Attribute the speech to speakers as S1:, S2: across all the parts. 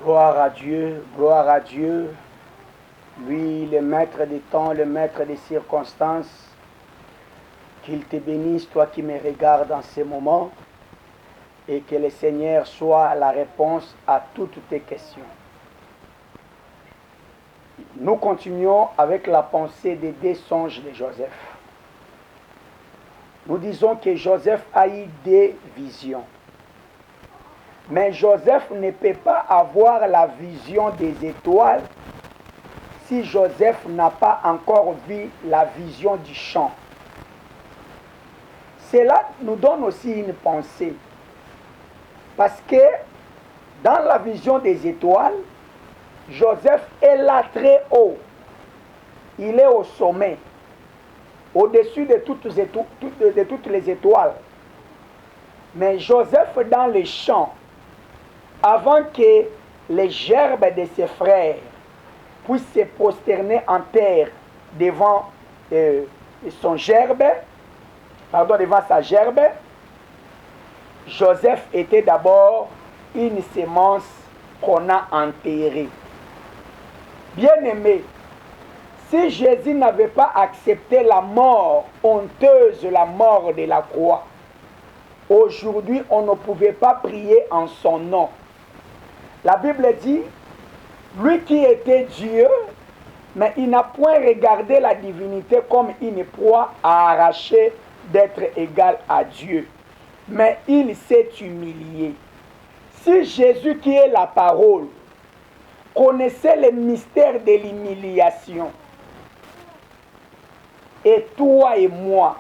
S1: Gloire à Dieu, lui le maître des temps, le maître des circonstances. Qu'il te bénisse, toi qui me regardes en ce moment, et que le Seigneur soit la réponse à toutes tes questions. Nous continuons avec la pensée des deux songes de Joseph. Nous disons que Joseph a eu des visions. Mais Joseph ne peut pas avoir la vision des étoiles si Joseph n'a pas encore vu la vision du champ. Cela nous donne aussi une pensée. Parce que dans la vision des étoiles, Joseph est là très haut. Il est au sommet, au-dessus de toutes les étoiles. Mais Joseph dans les champs, avant que les gerbes de ses frères puissent se prosterner en terre devant devant sa gerbe, Joseph était d'abord une sémence qu'on a enterrée. Bien-aimé, si Jésus n'avait pas accepté la mort honteuse, la mort de la croix, aujourd'hui on ne pouvait pas prier en son nom. La Bible dit, lui qui était Dieu, mais il n'a point regardé la divinité comme une proie à arracher d'être égal à Dieu. Mais il s'est humilié. Si Jésus, qui est la parole, connaissait le mystère de l'humiliation, et toi et moi,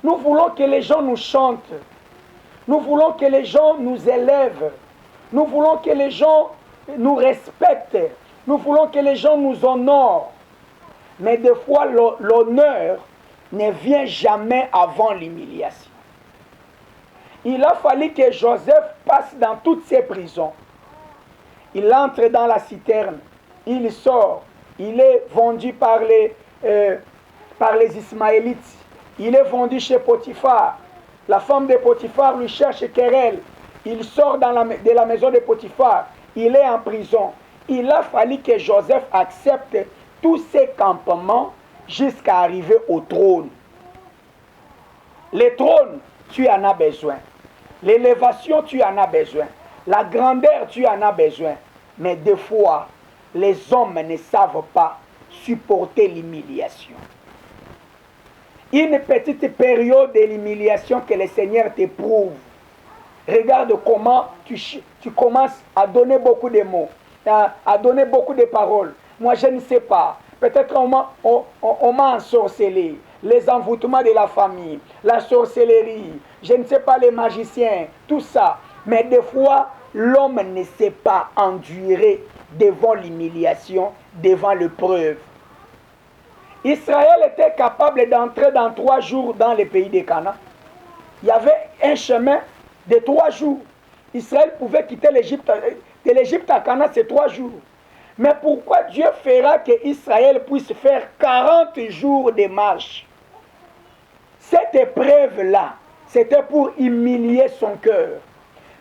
S1: nous voulons que les gens nous chantent, nous voulons que les gens nous élèvent, nous voulons que les gens nous respectent, nous voulons que les gens nous honorent. Mais des fois, l'honneur ne vient jamais avant l'humiliation. Il a fallu que Joseph passe dans toutes ces prisons. Il entre dans la citerne, il sort, il est vendu par les Ismaélites, il est vendu chez Potiphar. La femme de Potiphar lui cherche querelle. Il sort de la maison de Potiphar, il est en prison. Il a fallu que Joseph accepte tous ces campements jusqu'à arriver au trône. Le trône, tu en as besoin. L'élévation, tu en as besoin. La grandeur, tu en as besoin. Mais des fois, les hommes ne savent pas supporter l'humiliation. Une petite période de l'humiliation que le Seigneur t'éprouve. Regarde comment tu commences à donner beaucoup de mots, à donner beaucoup de paroles. Moi, je ne sais pas. Peut-être on m'a ensorcelé. Les envoûtements de la famille, la sorcellerie, je ne sais pas, les magiciens, tout ça. Mais des fois, l'homme ne sait pas endurer devant l'humiliation, devant l'épreuve. Israël était capable d'entrer dans 3 jours dans le pays de Canaan. Il y avait un chemin de 3 jours. Israël pouvait quitter l'Égypte. De l'Égypte à Canaan, c'est 3 jours. Mais pourquoi Dieu fera que Israël puisse faire 40 jours de marche? Cette épreuve-là, c'était pour humilier son cœur.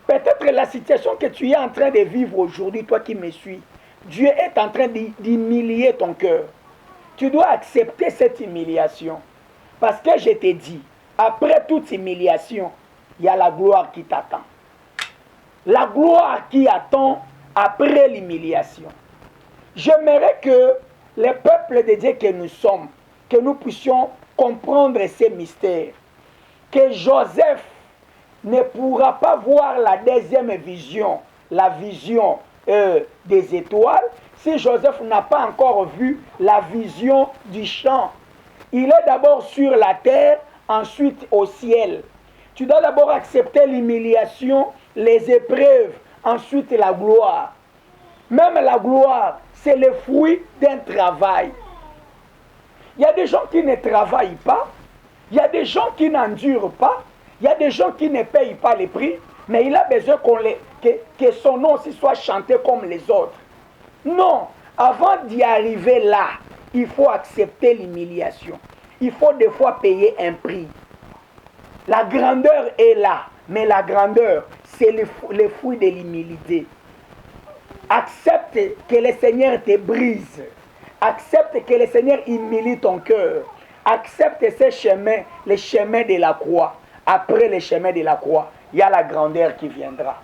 S1: Peut-être la situation que tu es en train de vivre aujourd'hui, toi qui me suis, Dieu est en train d'humilier ton cœur. Tu dois accepter cette humiliation. Parce que je t'ai dit, après toute humiliation, il y a la gloire qui t'attend. La gloire qui attend après l'humiliation. J'aimerais que les peuples de Dieu que nous sommes, que nous puissions comprendre ces mystères. Que Joseph ne pourra pas voir la deuxième vision, la vision des étoiles, si Joseph n'a pas encore vu la vision du champ. Il est d'abord sur la terre, ensuite au ciel. Tu dois d'abord accepter l'humiliation, les épreuves, ensuite la gloire. Même la gloire, c'est le fruit d'un travail. Il y a des gens qui ne travaillent pas, il y a des gens qui n'endurent pas, il y a des gens qui ne payent pas les prix, mais il a besoin que son nom aussi soit chanté comme les autres. Non, avant d'y arriver là, il faut accepter l'humiliation. Il faut des fois payer un prix. La grandeur est là, mais la grandeur, c'est le fruit de l'humilité. Accepte que le Seigneur te brise. Accepte que le Seigneur humilie ton cœur. Accepte ces chemins, les chemins de la croix. Après les chemins de la croix, il y a la grandeur qui viendra.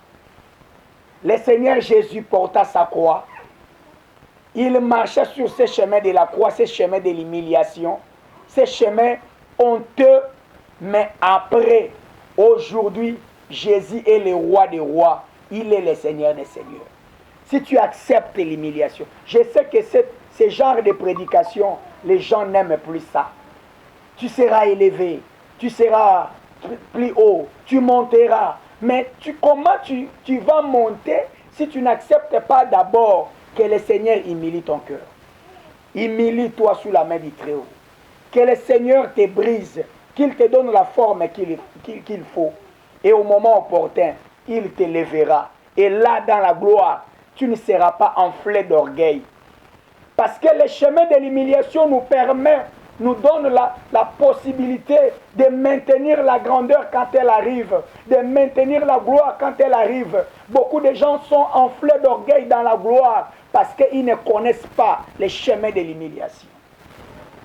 S1: Le Seigneur Jésus porta sa croix. Il marchait sur ces chemins de la croix, ces chemins de l'humiliation, ces chemins honteux. Mais après, aujourd'hui, Jésus est le roi des rois. Il est le Seigneur des seigneurs. Si tu acceptes l'humiliation, je sais que ce genre de prédication, les gens n'aiment plus ça. Tu seras élevé, tu seras plus haut, tu monteras. Mais comment tu vas monter si tu n'acceptes pas d'abord que le Seigneur humilie ton cœur? Humilie-toi sous la main du Très-Haut. Que le Seigneur te brise, qu'il te donne la forme qu'il faut. Et au moment opportun, il te lèvera. Et là, dans la gloire, tu ne seras pas enflé d'orgueil. Parce que le chemin de l'humiliation nous donne la possibilité de maintenir la grandeur quand elle arrive, de maintenir la gloire quand elle arrive. Beaucoup de gens sont enflés d'orgueil dans la gloire parce qu'ils ne connaissent pas les chemins de l'humiliation.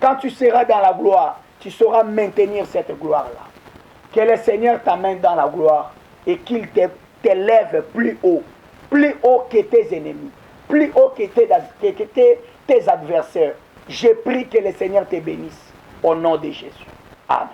S1: Quand tu seras dans la gloire, tu sauras maintenir cette gloire-là. Que le Seigneur t'amène dans la gloire et qu'il t'élève plus haut que tes ennemis, plus haut que tes adversaires. Je prie que le Seigneur te bénisse au nom de Jésus. Amen.